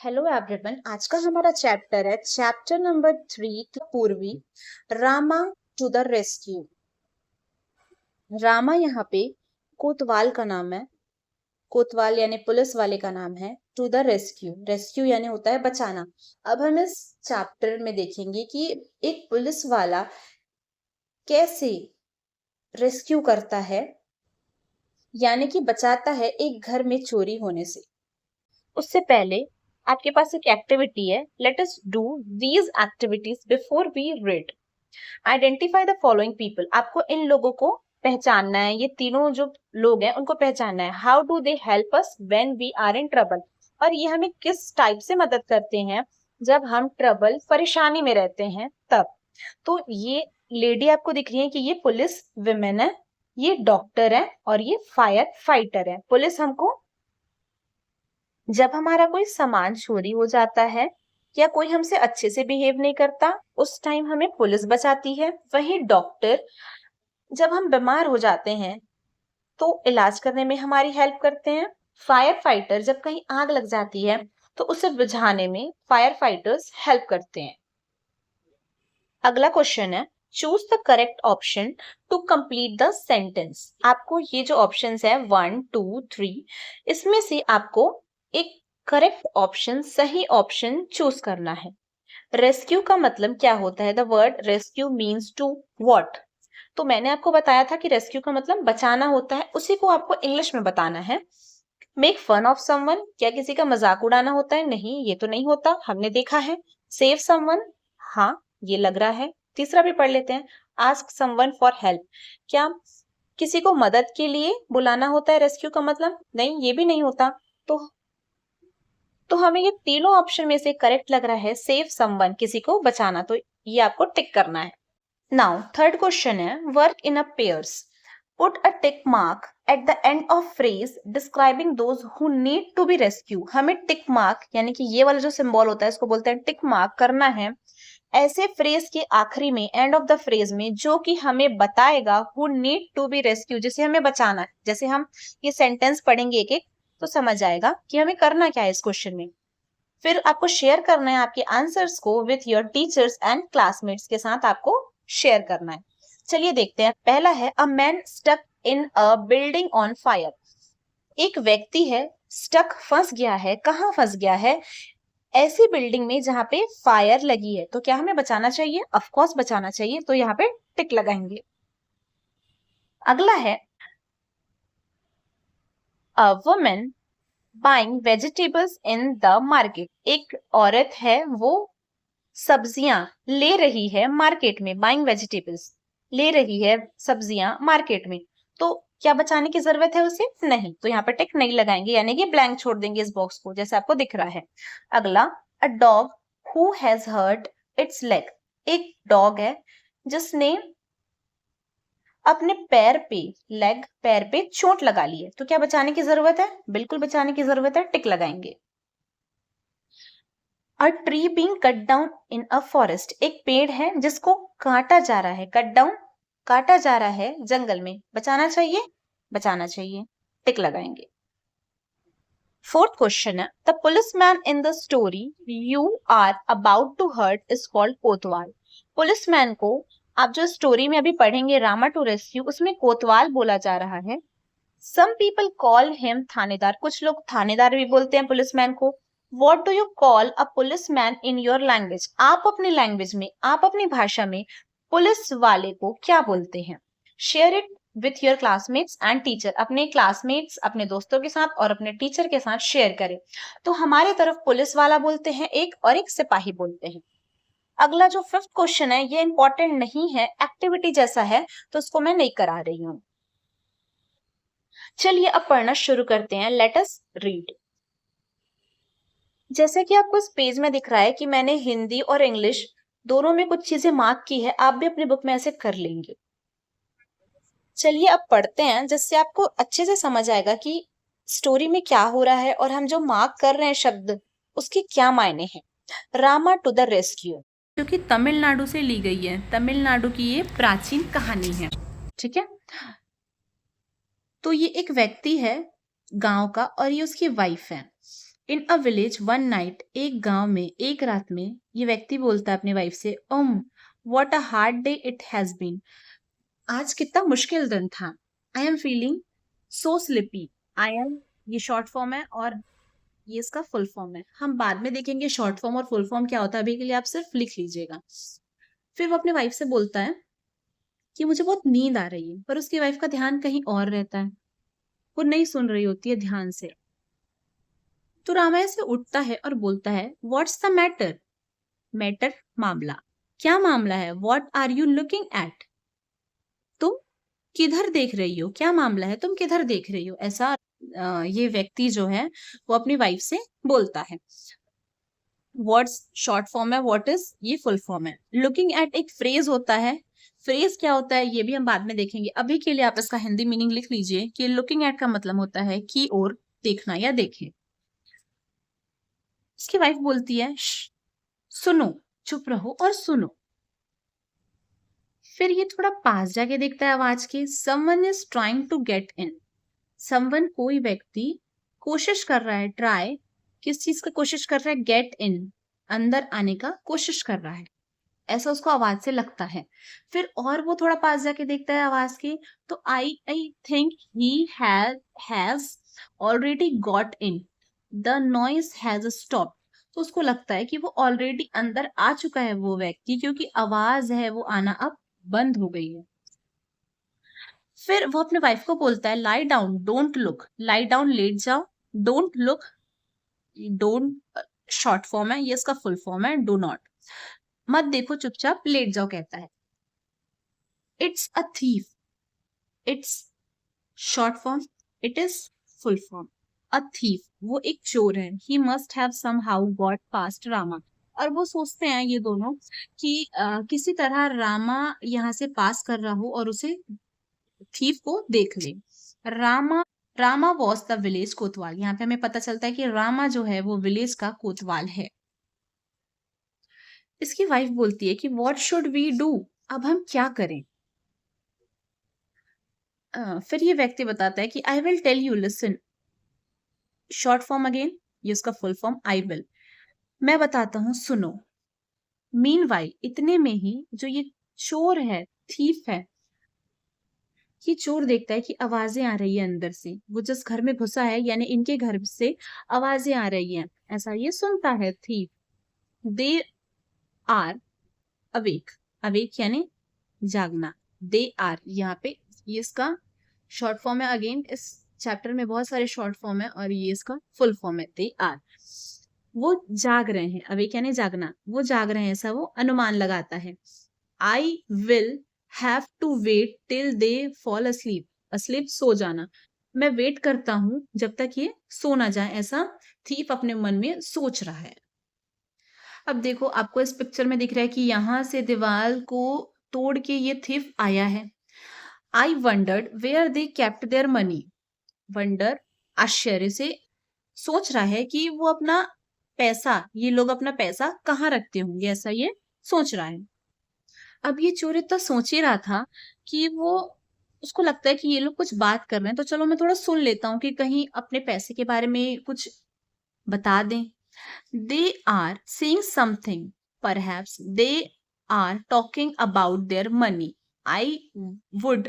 Hello everyone. आज का हमारा चैप्टर है चैप्टर नंबर 3 पूर्वी, Rama to the rescue. Rama यहाँ पे कोतवाल का नाम है। कोतवाल यानी पुलिस वाले का नाम है। टू द रेस्क्यू, रेस्क्यू यानी होता है बचाना। अब हम इस चैप्टर में देखेंगे कि एक पुलिस वाला कैसे रेस्क्यू करता है, यानी कि बचाता है एक घर में चोरी होने से। उससे पहले आपके पास एक एक्टिविटी है। Let us do these activities before we read. Identify the following people. आपको इन लोगों को पहचानना है। ये तीनों जो लोग हैं उनको पहचानना है। How do they help us when we are in trouble. और ये हमें किस टाइप से मदद करते हैं जब हम ट्रबल, परेशानी में रहते हैं तब। तो ये लेडी आपको दिख रही है कि ये पुलिस विमेन है, ये डॉक्टर है और ये फायर फाइटर है। पुलिस हमको जब हमारा कोई सामान चोरी हो जाता है या कोई हमसे अच्छे से बिहेव नहीं करता, उस टाइम हमें पुलिस बचाती है। वही डॉक्टर जब हम बीमार हो जाते हैं तो इलाज करने में हमारी हेल्प करते हैं। फायर फाइटर जब कहीं आग लग जाती है तो उसे बुझाने में फायर फाइटर्स हेल्प करते हैं। अगला क्वेश्चन है, choose the correct option to complete the sentence. आपको ये जो ऑप्शंस है 1, 2, 3, इसमें से आपको एक करेक्ट ऑप्शन, सही ऑप्शन चूज करना है। रेस्क्यू का मतलब क्या होता है? The word rescue means to what. तो मैंने आपको बताया था कि रेस्क्यू का मतलब बचाना होता है, उसी को आपको इंग्लिश में बताना है। मेक फन ऑफ समवन, क्या किसी का मजाक उड़ाना होता है? नहीं, ये तो नहीं होता, हमने देखा है। सेव समवन, हाँ ये लग रहा है। तीसरा भी पढ़ लेते हैं। आस्क समवन फॉर हेल्प, क्या किसी को मदद के लिए बुलाना होता है रेस्क्यू का मतलब? नहीं, ये भी नहीं होता। तो हमें ये तीनों ऑप्शन में से करेक्ट लग रहा है सेव समवन, किसी को बचाना। तो ये आपको टिक करना है। नाउ थर्ड क्वेश्चन है, work in a pairs. Put a tick mark at the end of phrase describing those who need to be rescue. हमें टिक मार्क यानी कि ये वाला जो सिंबल होता है इसको बोलते हैं टिक मार्क करना है ऐसे फ्रेज के आखिरी में, एंड ऑफ द फ्रेज में, जो कि हमें बताएगा who need to be rescue, जिसे हमें बचाना है। जैसे हम ये सेंटेंस पढ़ेंगे एक एक तो समझ आएगा कि हमें करना क्या है इस क्वेश्चन में। फिर आपको शेयर करना है आपके आंसर्स को with your teachers and classmates के साथ आपको शेयर करना है। चलिए देखते हैं। पहला है, a man stuck in a building on fire. एक व्यक्ति है, स्टक फंस गया है। कहाँ फंस गया है? ऐसी बिल्डिंग में जहां पे फायर लगी है। तो क्या हमें बचाना चाहिए? ऑफ कोर्स बचाना चाहिए, तो यहाँ पे टिक लगाएंगे। अगला है, a woman buying vegetables in the market. एक औरत है, वो सब्जियां ले रही है मार्केट में। बाइंग वेजिटेबल्स, ले रही है सब्जियां मार्केट में। तो क्या बचाने की जरूरत है उसे? नहीं, तो यहाँ पे टिक नहीं लगाएंगे, यानी कि ब्लैंक छोड़ देंगे इस बॉक्स को, जैसे आपको दिख रहा है। अगला, a dog who has hurt its leg. एक डॉग है जिसने अपने पैर पे, लेग, पैर पे चोट लगा ली है। तो क्या बचाने की जरूरत है? बिल्कुल बचाने की जरूरत है, टिक लगाएंगे। A tree being cut down in a forest. एक पेड़ है जिसको काटा जा रहा है। कट डाउन, काटा जा रहा है जंगल में। बचाना चाहिए? बचाना चाहिए, टिक लगाएंगे। फोर्थ क्वेश्चन है, the policeman in the story you are about to hurt is called कोतवाल। पुलिसमैन को आप जो स्टोरी में अभी पढ़ेंगे रामा टू रेस्क्यू, उसमें कोतवाल बोला जा रहा है। सम पीपल कॉल हिम थानेदार। कुछ लोग थानेदार भी बोलते हैं पुलिसमैन को। What do you call a policeman in your language. आप अपनी लैंग्वेज में, आप अपनी भाषा में पुलिस वाले को क्या बोलते हैं? Share it with your classmates and teacher. अपने क्लासमेट्स, अपने दोस्तों के साथ और अपने टीचर के साथ शेयर करें। तो हमारे तरफ पुलिस वाला बोलते हैं एक, और एक सिपाही बोलते हैं। अगला जो फिफ्थ क्वेश्चन है, ये इंपॉर्टेंट नहीं है, एक्टिविटी जैसा है, तो उसको मैं नहीं करा रही हूं। चलिए अब पढ़ना शुरू करते हैं। Let us read. जैसे कि आपको इस पेज में दिख रहा है कि मैंने हिंदी और इंग्लिश दोनों में कुछ चीजें मार्क की है। आप भी अपनी बुक में ऐसे कर लेंगे। चलिए अब पढ़ते हैं, जिससे आपको अच्छे से समझ आएगा कि स्टोरी में क्या हो रहा है और हम जो मार्क कर रहे हैं शब्द, उसके क्या मायने हैं। रामा टू द रेस्क्यू, जो कि तमिलनाडु से ली गई है। तमिलनाडु की ये प्राचीन कहानी है, ठीक है। तो ये एक व्यक्ति है गांव का, और ये उसकी वाइफ है। इन अ विलेज वन नाइट, एक गांव में एक रात में, ये व्यक्ति बोलता है अपनी वाइफ से, what a hard day it has been. आज कितना मुश्किल दिन था। I am feeling so sleepy. I am ये शॉर्ट फॉर्म है और ये इसका फुल फॉर्म है। हम बाद में देखेंगे शॉर्ट फॉर्म और फुल फॉर्म क्या होता है, अभी के लिए आप सिर्फ लिख लीजिएगा। फिर वो अपनी वाइफ से बोलता है कि मुझे बहुत नींद आ रही है, पर उसकी वाइफ का ध्यान कहीं और रहता है, वो नहीं सुन रही होती है ध्यान से। तो रामायण से उठता है और बोलता है, व्हाट्स द मैटर। मैटर मामला, क्या मामला है। What are you looking at, तुम किधर देख रही हो, क्या मामला है, तुम किधर देख रही हो, ऐसा ये व्यक्ति जो है वो अपनी वाइफ से बोलता है। व्हाट्स शॉर्ट फॉर्म है, व्हाट इज ये फुल फॉर्म है। लुकिंग एट एक फ्रेज होता है। फ्रेज क्या होता है ये भी हम बाद में देखेंगे, अभी के लिए आप इसका हिंदी मीनिंग लिख लीजिए कि लुकिंग एट का मतलब होता है की ओर देखना या देखें। इसकी वाइफ बोलती है, सुनो, चुप रहो और सुनो। फिर ये थोड़ा पास जाके देखता है आवाज के, someone is trying to get in. Someone कोई व्यक्ति कोशिश कर रहा है, ट्राई किस चीज का कोशिश कर रहा है, गेट इन अंदर आने का कोशिश कर रहा है, ऐसा उसको आवाज से लगता है। फिर और वो थोड़ा पास जाके देखता है आवाज के, तो I I think he has already got in, the noise has stop. तो उसको लगता है कि वो ऑलरेडी अंदर आ चुका है वो व्यक्ति, क्योंकि आवाज है वो आना अब बंद हो गई है। फिर वो अपने वाइफ को बोलता है, lie down don't look. Lie down लेट जाओ, don't look, don't short form है, ये इसका फुल फॉर्म है डू नॉट। मत देखो, चुपचाप लेट जाओ कहता है। It's a thief, it's short form, it is full form. A thief वो एक चोर है। He must have somehow got past Rama. और वो सोचते हैं ये दोनों कि किसी तरह रामा यहाँ से पास कर रहा हो और उसे थीफ को देख ले। Rama Rama was the village कोतवाल। यहाँ पे हमें पता चलता है कि रामा जो है वो विलेज का कोतवाल है। इसकी वाइफ बोलती है कि व्हाट शुड वी डू, अब हम क्या करें। फिर ये व्यक्ति बताता है कि I will tell you, listen. Short form again, ये उसका फुल फॉर्म आई विल। मैं बताता हूँ, सुनो। मीनवाइल इतने में ही जो ये चोर है, थीफ है, ये चोर देखता है कि आवाजें आ रही है अंदर से, वो जिस घर में घुसा है यानी इनके घर से आवाजें आ रही हैं, ऐसा ये सुनता है thief. They are awake, awake यानी जागना। दे आर यहाँ पे ये इसका शॉर्ट फॉर्म है। अगेन इस चैप्टर में बहुत सारे शॉर्ट फॉर्म है और ये इसका फुल फॉर्म है, दे आर। वो जाग रहे हैं, अवेक यानी जागना, वो जाग रहे हैं ऐसा वो अनुमान लगाता है। I will have to wait till they fall asleep, asleep सो जाना। मैं वेट करता हूं जब तक ये सो ना जाए, ऐसा थीप अपने मन में सोच रहा है। अब देखो आपको इस पिक्चर में दिख रहा है कि यहां से दीवार को तोड़ के ये थीफ आया है। I wondered where they kept their money. Wonder आश्चर्य से सोच रहा है कि वो अपना पैसा, ये लोग अपना पैसा कहाँ रखते होंगे, ऐसा ये सोच रहा है। अब ये चोर इतना सोच ही रहा था कि वो उसको लगता है कि ये लोग कुछ बात कर रहे हैं, तो चलो मैं थोड़ा सुन लेता हूँ कि कहीं अपने पैसे के बारे में कुछ बता दें। They are saying something, perhaps they are talking about their money. I would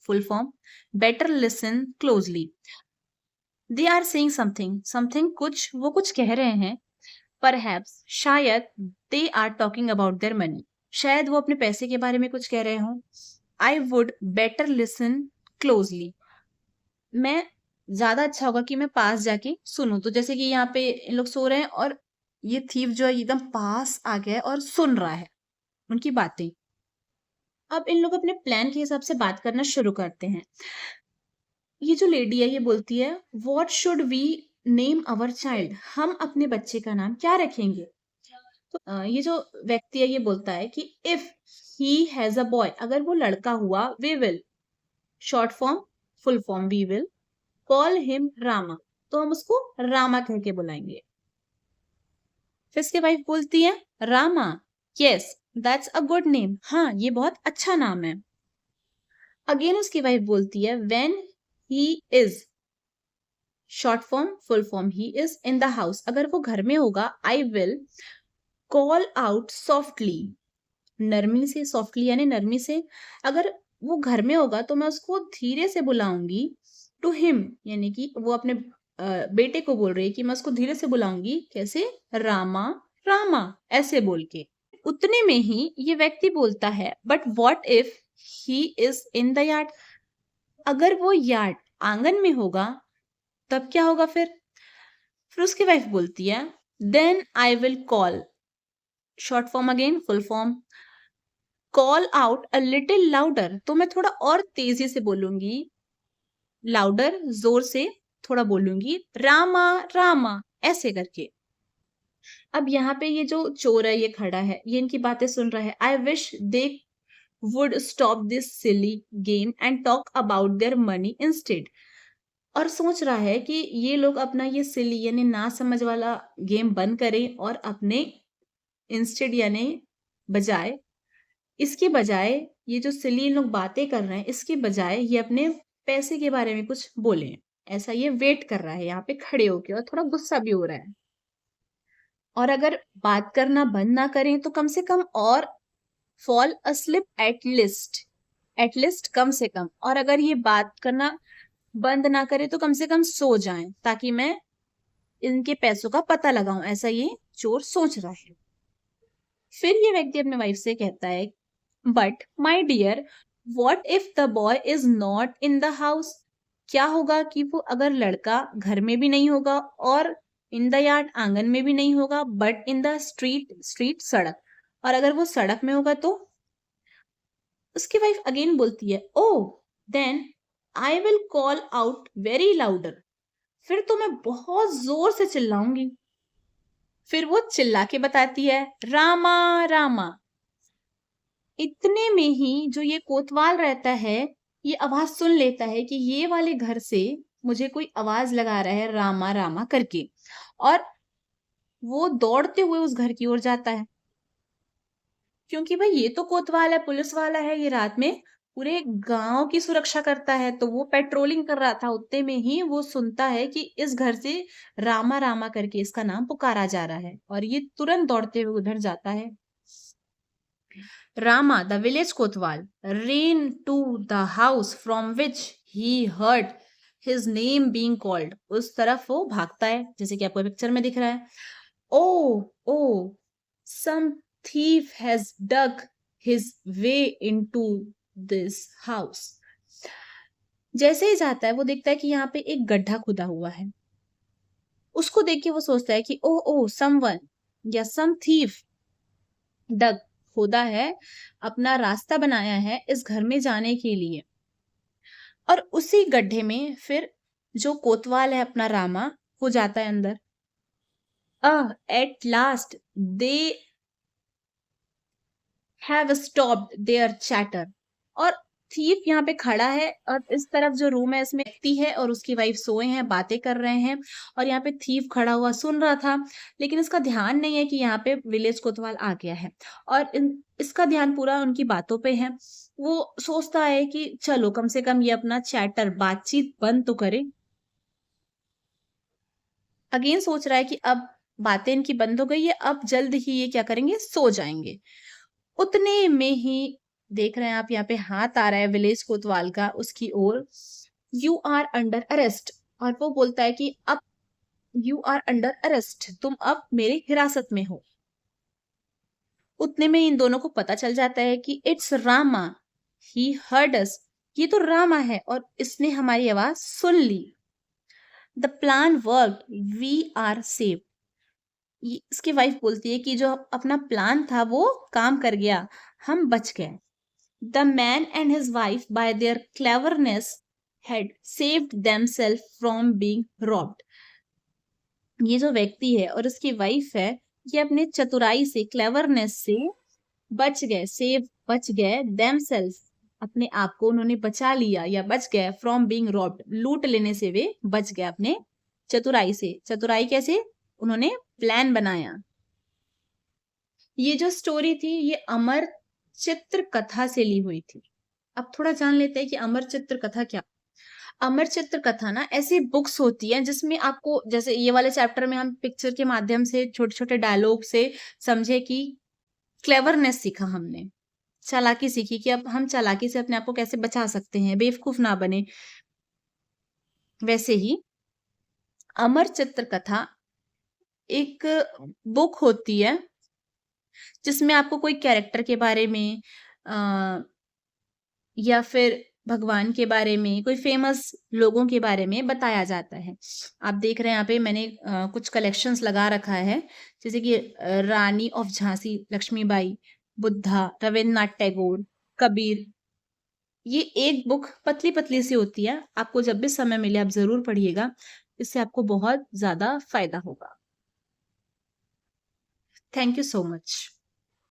full form better listen closely. They are saying something, something कुछ, वो कुछ कह रहे हैं। परहैप्स शायद, they are talking about their money, शायद वो अपने पैसे के बारे में कुछ कह रहे हों। I would better listen closely, मैं ज्यादा अच्छा होगा कि मैं पास जाके सुनूं। तो जैसे कि यहाँ पे इन लोग सो रहे हैं और ये थीफ जो है एकदम पास आ गया है और सुन रहा है उनकी बातें। अब इन लोग अपने प्लान के हिसाब से बात करना शुरू करते हैं। ये जो लेडी है ये बोलती है, what should we name our child, हम अपने बच्चे का नाम क्या रखेंगे। तो ये जो व्यक्ति है ये बोलता है कि if he has a boy, अगर वो लड़का हुआ, we will, short form full form, we will call him Rama, तो हम उसको रामा कह के बुलाएंगे। फिर इसकी वाइफ बोलती है, Rama, yes that's a good name, हाँ ये बहुत अच्छा नाम है। अगेन उसकी वाइफ बोलती है, when he is, short form, full form, he is in the house. अगर वो घर में होगा, आई विल कॉल आउट सॉफ्टली, नरमी से, सॉफ्टली यानी नरमी से। अगर वो घर में होगा तो मैं उसको धीरे से बुलाऊंगी, टू हिम यानी कि वो अपने बेटे को बोल रही है कि मैं उसको धीरे से बुलाऊंगी, कैसे, रामा रामा ऐसे बोल के। उतने में ही ये व्यक्ति बोलता है, but what if he is in the yard. अगर वो यार्ड आंगन में होगा तब क्या होगा फिर उसकी वाइफ बोलती है, then I will call, short form again full form, call out a little louder, तो मैं थोड़ा और तेजी से बोलूंगी, लाउडर जोर से थोड़ा बोलूंगी, रामा रामा ऐसे करके। अब यहाँ पे ये जो चोर है ये खड़ा है, ये इनकी बातें सुन रहा है। I wish they would stop this silly game and talk about their money instead. और सोच रहा है कि ये लोग अपना ये सिली यानी ना समझ वाला गेम बंद करें और अपने इंस्टेड यानी बजाय, इसके बजाय ये जो सिली इन लोग बातें कर रहे हैं, इसके बजाय ये अपने पैसे के बारे में कुछ बोलें। ऐसा ये वेट कर रहा है यहाँ पे खड़े होके, और थोड़ा गुस्सा भी हो रहा है। और अगर बात करना बंद ना करें तो कम से कम, और फॉल अस्लिप एटलीस्ट कम से कम, और अगर ये बात करना बंद ना करे तो कम से कम सो जाएं, ताकि मैं इनके पैसों का पता लगाऊं, ऐसा ये चोर सोच रहा है। फिर ये व्यक्ति अपने वाइफ से कहता है, but my dear, what if the boy is not in the house. क्या होगा कि वो अगर लड़का घर में भी नहीं होगा और इन द यार्ड आंगन में भी नहीं होगा, बट इन द स्ट्रीट सड़क, और अगर वो सड़क में होगा तो। उसकी वाइफ अगेन बोलती है, oh then I will call out very louder, फिर तो मैं बहुत जोर से चिल्लाऊंगी। फिर वो चिल्ला के बताती है, रामा रामा। इतने में ही जो ये कोतवाल रहता है, ये आवाज सुन लेता है कि ये वाले घर से मुझे कोई आवाज लगा रहा है रामा रामा करके, और वो दौड़ते हुए उस घर की ओर जाता है। क्योंकि भाई ये तो कोतवाल है, पुलिस वाला है, ये रात में पूरे गांव की सुरक्षा करता है, तो वो पेट्रोलिंग कर रहा था। उतने में ही वो सुनता है कि इस घर से रामा रामा करके इसका नाम पुकारा जा रहा है, और ये तुरंत दौड़ते हुए उधर जाता है। Rama, the village Kotwal, ran to the house from which he heard his name being called. उस तरफ वो भागता है, जैसे कि आपको पिक्चर में दिख रहा है। Oh, oh, some thief has dug his way into this house. जैसे ही जाता है वो देखता है कि यहाँ पे एक गड्ढा खुदा हुआ है। उसको देख के वो सोचता है कि ओ ओ समवन या सम थीफ डग, खोदा है, अपना रास्ता बनाया है इस घर में जाने के लिए। और उसी गड्ढे में फिर जो कोतवाल है अपना रामा, वो जाता है अंदर। At last they have stopped their chatter. और थीफ यहाँ पे खड़ा है, और इस तरफ जो रूम है इसमें व्यक्ति है और उसकी वाइफ सोए हैं, बातें कर रहे हैं, और यहाँ पे थीफ खड़ा हुआ सुन रहा था, लेकिन इसका ध्यान नहीं है कि यहाँ पे विलेज कोतवाल आ गया है, और इसका ध्यान पूरा उनकी बातों पे है। वो सोचता है कि चलो कम से कम ये अपना चैटर, बातचीत बंद तो करे। अगेन सोच रहा है कि अब बातें इनकी बंद हो गई है, अब जल्द ही ये क्या करेंगे, सो जाएंगे। उतने में ही देख रहे हैं आप, यहाँ पे हाथ आ रहा है विलेज कोतवाल का उसकी ओर, यू आर अंडर अरेस्ट। और वो बोलता है कि अब यू आर अंडर अरेस्ट, तुम अब मेरे हिरासत में हो। उतने में इन दोनों को पता चल जाता है कि it's Rama, he heard us, ये तो रामा है और इसने हमारी आवाज सुन ली। The plan work, we are save. इसकी वाइफ बोलती है कि जो अपना प्लान था वो काम कर गया, हम बच गए। The man and his wife bye there cleverness had saved themselves from being robbed. ये जो व्यक्ति है और उसकी वाइफ है, ये अपने चतुराई से, क्लेवरनेस से बच गए, सेव बच गए, themselves अपने आप को उन्होंने बचा लिया या बच गए, फ्रॉम बीइंग रॉब्ड लूट लेने से वे बच गए अपने चतुराई से। चतुराई कैसे, उन्होंने प्लान बनाया। ये जो स्टोरी थी ये अमर चित्र कथा से ली हुई थी। अब थोड़ा जान लेते हैं कि अमर चित्र कथा क्या। अमर चित्र कथा ना ऐसी बुक्स होती हैं जिसमें आपको, जैसे ये वाले चैप्टर में हम पिक्चर के माध्यम से छोटे-छोटे डायलॉग से समझे कि क्लेवरनेस सीखा हमने, चालाकी सीखी कि अब हम चालाकी से अपने आप को कैसे बचा सकते हैं, बेवकूफ ना बने। वैसे ही अमर चित्र कथा एक बुक होती है जिसमें आपको कोई कैरेक्टर के बारे में या फिर भगवान के बारे में, कोई फेमस लोगों के बारे में बताया जाता है। आप देख रहे हैं यहाँ पे मैंने कुछ कलेक्शंस लगा रखा है, जैसे कि रानी ऑफ झांसी लक्ष्मीबाई, बुद्धा, रवींद्रनाथ टैगोर, कबीर। ये एक बुक पतली-पतली सी होती है, आपको जब भी समय मिले आप ज़रूर पढ़िएगा, इससे आपको बहुत ज़्यादा फ़ायदा होगा। Thank you so much.